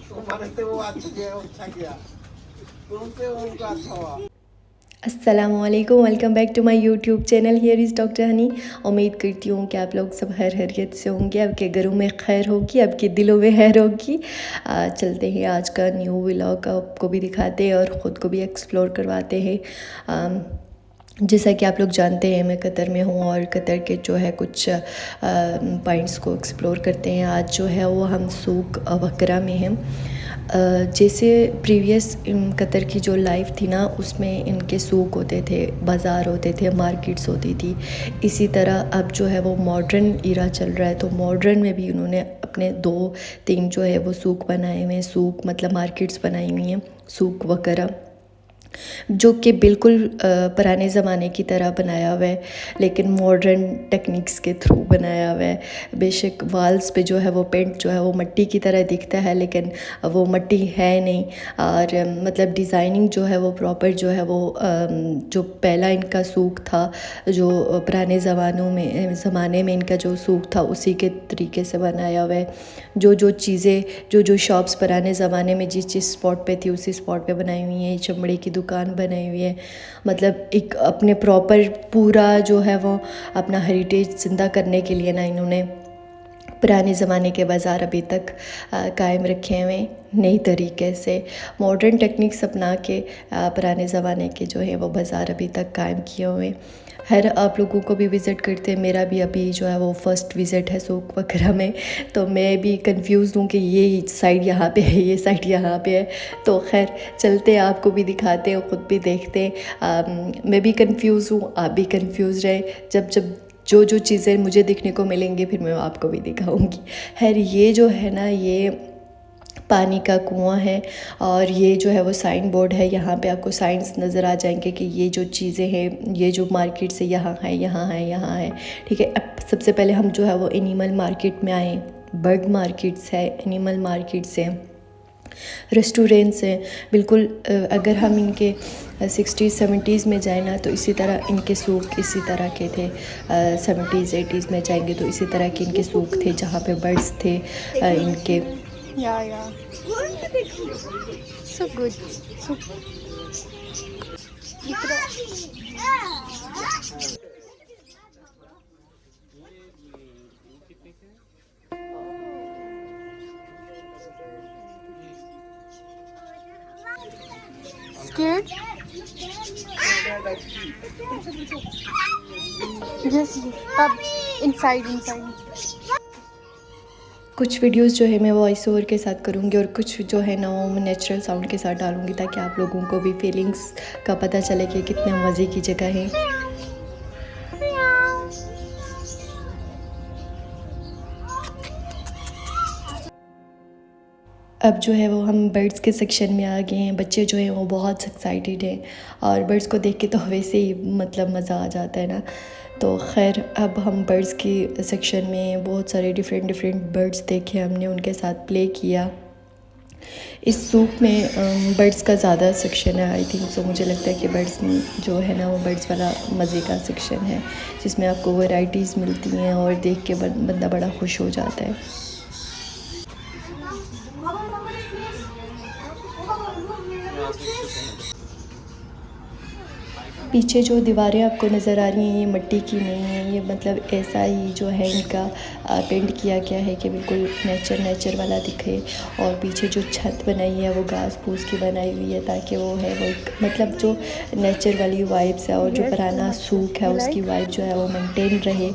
तुम्हारे से वो अच्छा किया, तुमसे उनका अच्छा हुआ। अस्सलामुअलैकुम, welcome back to my YouTube channel. Here is doctor Honey. उम्मीद करती हूँ कि आप लोग सब खैरियत से होंगे, आपके घरों में खैर होगी, आपके दिलों में खैर होगी। चलते हैं आज का न्यू व्लॉग आपको भी दिखाते हैं और ख़ुद को भी एक्सप्लोर करवाते हैं। जैसा कि आप लोग जानते हैं मैं कतर में हूँ और कतर के जो है कुछ पॉइंट्स को एक्सप्लोर करते हैं। आज जो है वो हम सूक वकरा में हैं। जैसे प्रीवियस कतर की जो लाइफ थी ना, उसमें इनके सूक होते थे, बाज़ार होते थे, मार्केट्स होती थी। इसी तरह अब जो है वो मॉडर्न इरा चल रहा है, तो मॉडर्न में भी उन्होंने अपने 2-3 जो है वो सूक बनाए हुए हैं। सूक मतलब मार्केट्स बनाई हुई हैं, सूक वकरा, जो कि बिल्कुल पुराने ज़माने की तरह बनाया हुआ है, लेकिन मॉडर्न टेक्निक्स के थ्रू बनाया हुआ है। बेशक वाल्स पे जो है वो पेंट जो है वो मिट्टी की तरह दिखता है, लेकिन वो मिट्टी है नहीं। और मतलब डिज़ाइनिंग जो है वो प्रॉपर जो है वो जो पहला इनका सूक था, जो पुराने ज़माने में इनका जो सूक था, उसी के तरीके से बनाया हुआ है। जो चीज़ें जो शॉप्स पुराने ज़माने में जिस स्पॉट पे थी उसी स्पॉट पे बनाई हुई हैं। चमड़े की दुकान बनाई हुई है, मतलब एक अपने प्रॉपर पूरा जो है वो अपना हेरिटेज ज़िंदा करने के लिए ना इन्होंने पुराने ज़माने के बाज़ार अभी तक कायम रखे हुए नई तरीके से मॉडर्न टेक्निक्स अपना के पुराने ज़माने के जो है वो बाज़ार अभी तक कायम किए हुए। हर आप लोगों को भी विज़िट करते हैं, मेरा भी अभी जो है वो फ़र्स्ट विज़िट है सूक वकरा में, तो मैं भी कंफ्यूज हूँ कि ये साइड यहाँ पे है, ये साइड यहाँ पे है। तो खैर चलते हैं, आपको भी दिखाते हैं, ख़ुद भी देखते हैं। मैं भी कंफ्यूज हूँ, आप भी कंफ्यूज रहे। जब जो चीज़ें मुझे देखने को मिलेंगी फिर मैं आपको भी दिखाऊंगी। खैर ये जो है ना, ये पानी का कुआं है और ये जो है वो साइन बोर्ड है। यहाँ पे आपको साइंस नज़र आ जाएंगे कि ये जो चीज़ें हैं, ये जो मार्केट से यहाँ है, यहाँ है, यहाँ है। ठीक है, अब सबसे पहले हम जो है वो एनिमल मार्केट में आए। बर्ड मार्केट्स है, एनिमल मार्केट्स हैं, रेस्टोरेंट्स हैं। बिल्कुल अगर हम इनके 60s-70s में जाए ना, तो इसी तरह इनके सूक इसी तरह के थे। 70s-80s में जाएंगे तो इसी तरह के इनके सूक थे, जहाँ पे बर्ड्स थे इनके। Yeah. So good. So scared? Yes. Up inside. कुछ वीडियोस जो है मैं वॉइस ओवर के साथ करूँगी और कुछ जो है ना वो मैं नेचुरल साउंड के साथ डालूँगी, ताकि आप लोगों को भी फीलिंग्स का पता चले कि कितने मज़े की जगह है। अब जो है वो हम बर्ड्स के सेक्शन में आ गए हैं। बच्चे जो हैं वो बहुत एक्साइटेड हैं और बर्ड्स को देख के तो वैसे ही मतलब मज़ा आ जाता है ना। तो खैर अब हम बर्ड्स की सेक्शन में बहुत सारे डिफरेंट बर्ड्स देखे हमने, उनके साथ प्ले किया। इस सूक में बर्ड्स का ज़्यादा सेक्शन है आई थिंक, सो मुझे लगता है कि बर्ड्स जो है ना वो बर्ड्स वाला मज़े का सेक्शन है, जिसमें आपको वैराइटीज़ मिलती हैं और देख के बंदा बड़ा खुश हो जाता है। पीछे जो दीवारें आपको नज़र आ रही हैं ये मिट्टी की नहीं है, ये मतलब ऐसा ही जो है इनका पेंट किया गया है कि बिल्कुल नेचर वाला दिखे। और पीछे जो छत बनाई है वो घास फूस की बनाई हुई है, ताकि वो है वो मतलब जो नेचर वाली वाइब्स है और जो पुराना सूक है उसकी वाइब जो है वो मेंटेन रहे।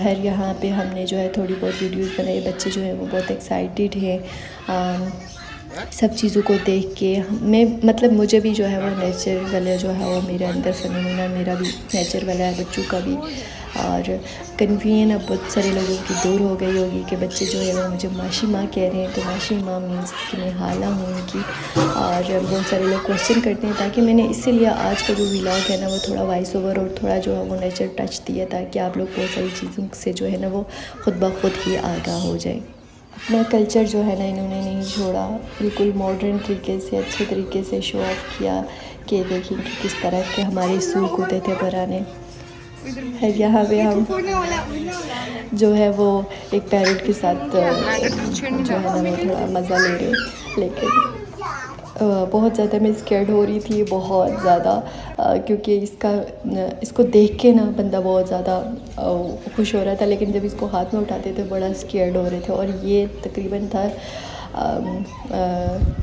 हर यहाँ पे हमने जो है थोड़ी बहुत वीडियोस बनाई। बच्चे जो है वो बहुत एक्साइटेड हैं सब चीज़ों को देख के। मैं मतलब मुझे भी जो है वो नेचर वाला जो है वो मेरे अंदर फिनोमेना, मेरा भी नेचर वाला है, बच्चों का भी। और कन्वीन अब बहुत सारे लोगों की दूर हो गई होगी कि बच्चे जो है वो मुझे माशी माँ कह रहे हैं, तो माशी माँ मीन्स कि मैं हाला हूँ उनकी। और बहुत सारे लोग क्वेश्चन करते हैं, ताकि मैंने इसीलिए आज का जो व्लॉग है ना वो थोड़ा वॉइस ओवर और थोड़ा जो है वो नेचर टच दिया, ताकि आप लोग बहुत सारी चीज़ों से जो है ना वो ख़ुद ब खुद ही आगाह हो जाए। अपना कल्चर जो है ना इन्होंने नहीं छोड़ा, बिल्कुल मॉडर्न तरीके से अच्छे तरीके से शो ऑफ किया कि देखिए कि किस तरह के हमारे सूक होते थे पुराने। है। यहाँ पे हम जो है वो एक पैरेट के साथ जो है ना वो थोड़ा मज़ा ले रहे हैं, लेकिन बहुत ज़्यादा मैं स्कैर्ड हो रही थी, बहुत ज़्यादा, क्योंकि इसको देख के ना बंदा बहुत ज़्यादा खुश हो रहा था, लेकिन जब इसको हाथ में उठाते थे बड़ा स्कैर्ड हो रहे थे। और ये तकरीबन था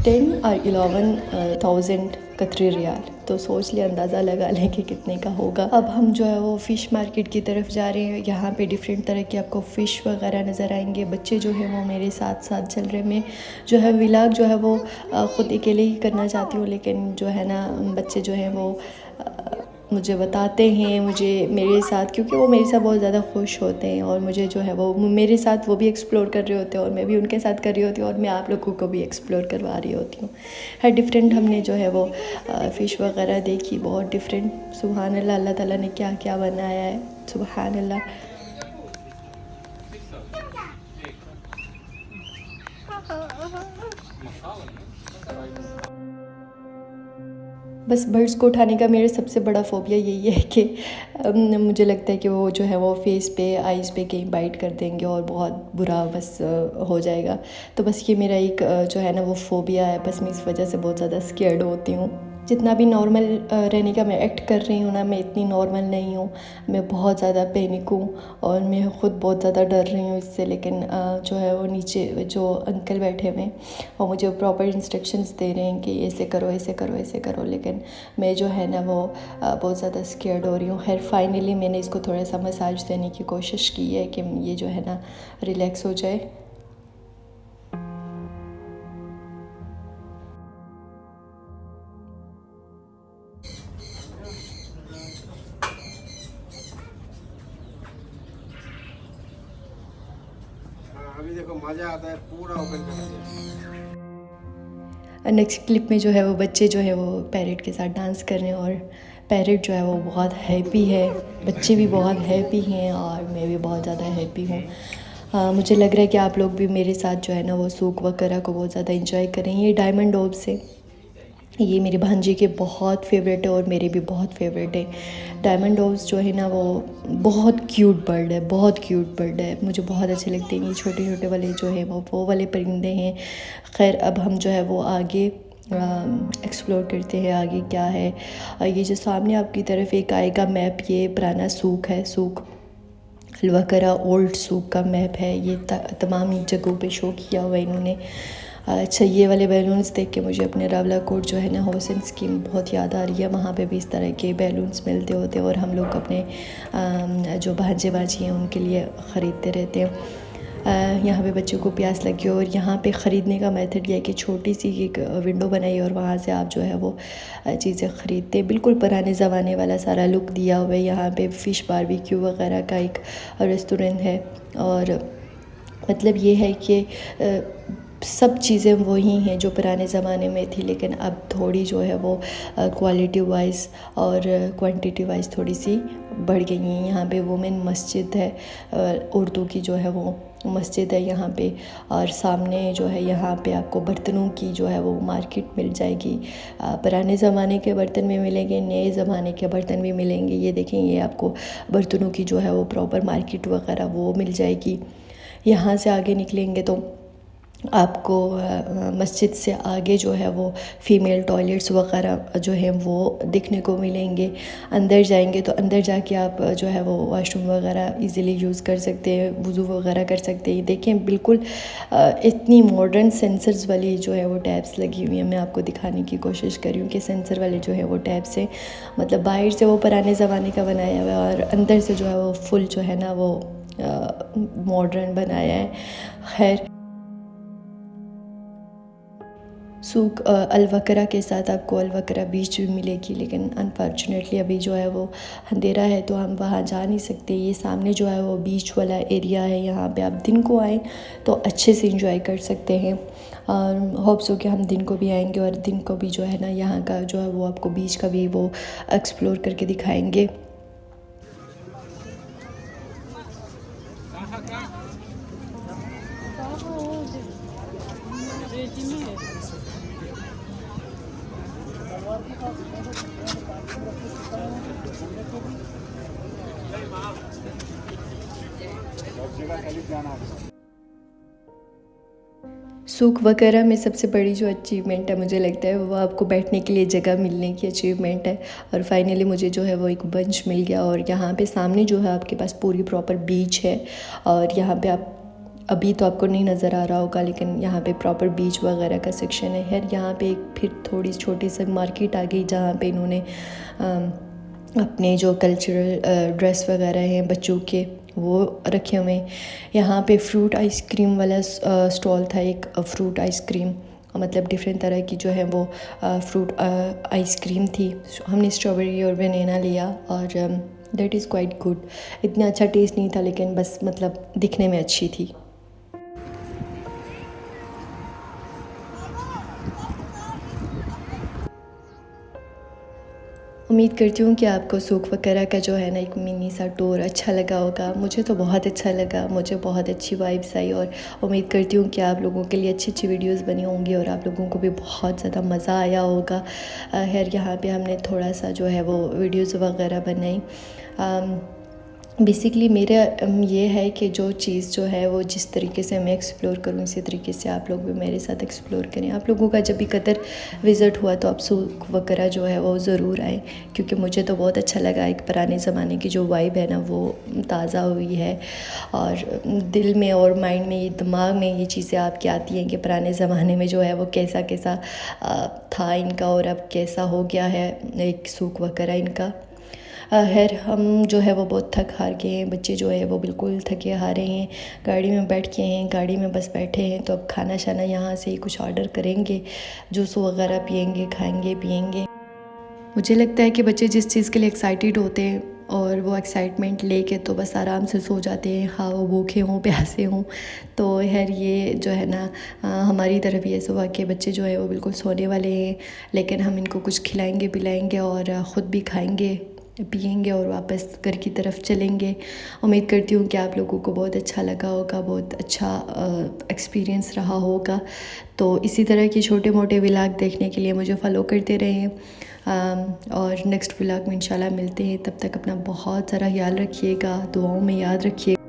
10 और 11,000 कतरी रियाल, तो सोच लिया, अंदाज़ा लगा लें कि कितने का होगा। अब हम जो है वो फ़िश मार्केट की तरफ जा रहे हैं। यहाँ पे डिफरेंट तरह के आपको फ़िश वगैरह नज़र आएंगे। बच्चे जो है वो मेरे साथ साथ चल रहे। मैं जो है व्लॉग जो है वो ख़ुद अकेले ही करना चाहती हूँ, लेकिन जो है ना बच्चे जो हैं वो मुझे बताते हैं, मुझे मेरे साथ, क्योंकि वो मेरे साथ बहुत ज़्यादा खुश होते हैं और मुझे जो है वो मेरे साथ वो भी एक्सप्लोर कर रहे होते हैं और मैं भी उनके साथ कर रही होती हूँ और मैं आप लोगों को भी एक्सप्लोर करवा रही होती हूँ। हर डिफरेंट हमने जो है वो फ़िश वगैरह देखी, बहुत डिफरेंट। सुभान अल्लाह, अल्लाह ताला ने क्या क्या बनाया है, सुभान अल्लाह। बस बर्ड्स को उठाने का मेरा सबसे बड़ा फ़ोबिया यही है कि मुझे लगता है कि वो जो है वो फेस पे, आइज़ पे कहीं बाइट कर देंगे और बहुत बुरा बस हो जाएगा। तो बस ये मेरा एक जो है ना वो फ़ोबिया है। बस मैं इस वजह से बहुत ज़्यादा स्कैर्ड होती हूँ। जितना भी नॉर्मल रहने का मैं एक्ट कर रही हूँ ना, मैं इतनी नॉर्मल नहीं हूँ। मैं बहुत ज़्यादा पैनिक हूँ और मैं ख़ुद बहुत ज़्यादा डर रही हूँ इससे। लेकिन जो है वो नीचे जो अंकल बैठे हुए हैं वो मुझे प्रॉपर इंस्ट्रक्शंस दे रहे हैं कि ऐसे करो, ऐसे करो, ऐसे करो, लेकिन मैं जो है ना वो बहुत ज़्यादा स्कैर्ड हो रही हूँ। खैर फाइनली मैंने इसको थोड़ा सा मसाज देने की कोशिश की है कि ये जो है ना रिलैक्स हो जाए। अभी देखो मज़ा आता है, पूरा ओपन कर दिया। नेक्स्ट क्लिप में जो है वो बच्चे जो है वो पैरेट के साथ डांस कर रहे हैं और पैरेट जो है वो बहुत हैप्पी है। बच्चे भी बहुत हैप्पी हैं और मैं भी बहुत ज़्यादा हैप्पी हूँ। मुझे लग रहा है कि आप लोग भी मेरे साथ जो है ना वो सूक वगैरह को बहुत ज़्यादा इंजॉय करें। ये डायमंड डॉव्स है, ये मेरे भांजे के बहुत फेवरेट है और मेरे भी बहुत फेवरेट है। डायमंड डॉव्स जो है ना वो बहुत क्यूट बर्ड है, बहुत क्यूट बर्ड है, मुझे बहुत अच्छे लगते हैं। ये छोटे छोटे वाले जो है वो वाले परिंदे हैं। खैर अब हम जो है वो आगे एक्सप्लोर करते हैं, आगे क्या है। ये जो सामने आपकी तरफ एक आएगा मैप, ये पुराना सूक है, सूक अलवकरा ओल्ड सूक का मैप है। ये तमाम जगहों पे शो किया हुआ है इन्होंने। अच्छा, ये वाले बैलून्स देख के मुझे अपने रावला कोट जो है ना हौसन स्कीम बहुत याद आ रही है। वहाँ पे भी इस तरह के बैलून्स मिलते होते हैं और हम लोग अपने जो भांजे बाजी हैं उनके लिए ख़रीदते रहते हैं। यहाँ पे बच्चों को प्यास लगी और यहाँ पे ख़रीदने का मेथड ये है कि छोटी सी एक विंडो बनाई और वहाँ से आप जो है वो चीज़ें ख़रीदते हैं। बिल्कुल पुराने ज़माने वाला सारा लुक दिया हुआ है। यहाँ पे फ़िश बारबेक्यू वगैरह का एक रेस्टोरेंट है और मतलब ये है कि सब चीज़ें वही हैं जो पुराने ज़माने में थी, लेकिन अब थोड़ी जो है वो क्वालिटी वाइज और क्वांटिटी वाइज थोड़ी सी बढ़ गई हैं। यहाँ पे वुमेन मस्जिद है, उर्दू की जो है वो मस्जिद है यहाँ पे, और सामने जो है यहाँ पे आपको बर्तनों की जो है वो मार्केट मिल जाएगी। पुराने ज़माने के बर्तन भी मिलेंगे, नए ज़माने के बर्तन भी मिलेंगे। ये देखें, ये आपको बर्तनों की जो है वो प्रॉपर मार्केट वगैरह वो मिल जाएगी। यहाँ से आगे निकलेंगे तो आपको मस्जिद से आगे जो है वो फ़ीमेल टॉयलेट्स वगैरह जो हैं वो देखने को मिलेंगे। अंदर जाएंगे तो अंदर जाके आप जो है वो वॉशरूम वगैरह इजीली यूज़ कर सकते हैं, वुज़ू वगैरह कर सकते हैं। देखें बिल्कुल इतनी मॉडर्न सेंसर्स वाली जो है वो टैब्स लगी हुई हैं। मैं आपको दिखाने की कोशिश कर रही हूँ कि सेंसर वाले जो है वो टैब्स हैं, मतलब बाहर से वो पुराने ज़माने का बनाया हुआ है और अंदर से जो है वो फुल जो है ना वो मॉडर्न बनाया है। खैर सूक अलवकरा के साथ आपको अलवकरा बीच भी मिलेगी, लेकिन अनफॉर्चुनेटली अभी जो है वो अंधेरा है तो हम वहाँ जा नहीं सकते। ये सामने जो है वो बीच वाला एरिया है, यहाँ पे आप दिन को आएँ तो अच्छे से इंजॉय कर सकते हैं और होप्स हो कि हम दिन को भी आएंगे और दिन को भी जो है ना यहाँ का जो है वो आपको बीच का भी वो एक्सप्लोर करके दिखाएंगे। सूख वगैरह में सबसे बड़ी जो अचीवमेंट है मुझे लगता है वो आपको बैठने के लिए जगह मिलने की अचीवमेंट है। और फाइनली मुझे जो है वो एक बंच मिल गया और यहाँ पे सामने जो है आपके पास पूरी प्रॉपर बीच है। और यहाँ पे आप अभी तो आपको नहीं नज़र आ रहा होगा लेकिन यहाँ पे प्रॉपर बीच वगैरह का सेक्शन है। खैर यहाँ पे एक फिर थोड़ी छोटी सी मार्केट आ गई जहाँ पे इन्होंने अपने जो कल्चरल ड्रेस वगैरह हैं बच्चों के वो रखे हुए हैं। यहाँ पे फ्रूट आइसक्रीम वाला स्टॉल था, एक फ्रूट आइसक्रीम मतलब डिफरेंट तरह की जो है वो फ्रूट आइसक्रीम थी। हमने स्ट्रॉबेरी और बनाना लिया और दैट इज़ क्वाइट गुड। इतना अच्छा टेस्ट नहीं था लेकिन बस मतलब दिखने में अच्छी थी। उम्मीद करती हूँ कि आपको सूख वगैरह का जो है ना एक मिनी सा टूर अच्छा लगा होगा। मुझे तो बहुत अच्छा लगा, मुझे बहुत अच्छी वाइब्स आई और उम्मीद करती हूँ कि आप लोगों के लिए अच्छी अच्छी वीडियोस बनी होंगी और आप लोगों को भी बहुत ज़्यादा मज़ा आया होगा। खैर यहाँ पे हमने थोड़ा सा जो है वो वीडियोस वगैरह बनाई। बेसिकली मेरा ये है कि जो चीज़ जो है वो जिस तरीके से मैं एक्सप्लोर करूँ इसी तरीके से आप लोग भी मेरे साथ एक्सप्लोर करें। आप लोगों का जब भी कतर विज़िट हुआ तो आप सूख वगैरह जो है वो ज़रूर आए क्योंकि मुझे तो बहुत अच्छा लगा। एक पुराने ज़माने की जो वाइब है ना वो ताज़ा हुई है और दिल में और माइंड में, ये दिमाग में ये चीज़ें आपकी आती हैं कि पुराने ज़माने में जो है वो कैसा कैसा था इनका और अब कैसा हो गया है एक सूख वगैरह इनका। खैर हम जो है वो बहुत थक हार गए हैं, बच्चे जो है वो बिल्कुल थके हारे हैं। गाड़ी में बैठ के हैं, गाड़ी में बस बैठे हैं तो अब खाना शाना यहाँ से ही कुछ ऑर्डर करेंगे, जूस वगैरह पियेंगे, खाएंगे पियेंगे। मुझे लगता है कि बच्चे जिस चीज़ के लिए एक्साइटेड होते हैं और वो एक्साइटमेंट लेके तो बस आराम से सो जाते हैं, हाँ वो भूखे हों प्यासे हों। तो खैर ये जो है ना हमारी तरफ ये सुबह के बच्चे जो है वो बिल्कुल सोने वाले हैं लेकिन हम इनको कुछ खिलाएंगे पिलाएंगे और ख़ुद भी खाएंगे पियेंगे और वापस घर की तरफ चलेंगे। उम्मीद करती हूँ कि आप लोगों को बहुत अच्छा लगा होगा, बहुत अच्छा एक्सपीरियंस रहा होगा। तो इसी तरह के छोटे मोटे व्लॉग देखने के लिए मुझे फ़ॉलो करते रहें और नेक्स्ट व्लॉग में इंशाल्लाह मिलते हैं। तब तक अपना बहुत सारा ख्याल रखिएगा, दुआओं में याद रखिएगा।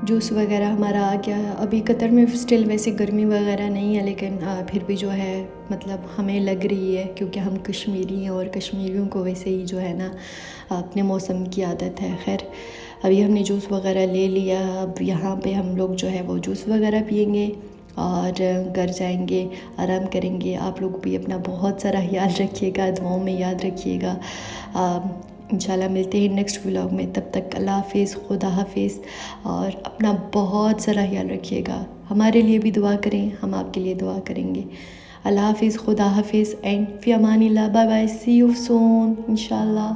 जूस वगैरह हमारा आ गया। अभी कतर में स्टिल वैसे गर्मी वगैरह नहीं है लेकिन फिर भी जो है मतलब हमें लग रही है क्योंकि हम कश्मीरी हैं और कश्मीरियों को वैसे ही जो है ना अपने मौसम की आदत है। खैर अभी हमने जूस वगैरह ले लिया, अब यहाँ पे हम लोग जो है वो जूस वगैरह पियेंगे और घर जाएंगे, आराम करेंगे। आप लोग भी अपना बहुत सारा ख्याल रखिएगा, दुआओं में याद रखिएगा। इंशाल्लाह मिलते हैं नेक्स्ट व्लॉग में। तब तक अल्लाह हाफिज़, खुदा हाफिज़ और अपना बहुत सारा ख्याल रखिएगा। हमारे लिए भी दुआ करें, हम आपके लिए दुआ करेंगे। अल्लाह हाफिज़, खुदा हाफिज़ एंड फ़ी अमानिल्लाह। Bye bye, see you soon इंशाल्लाह।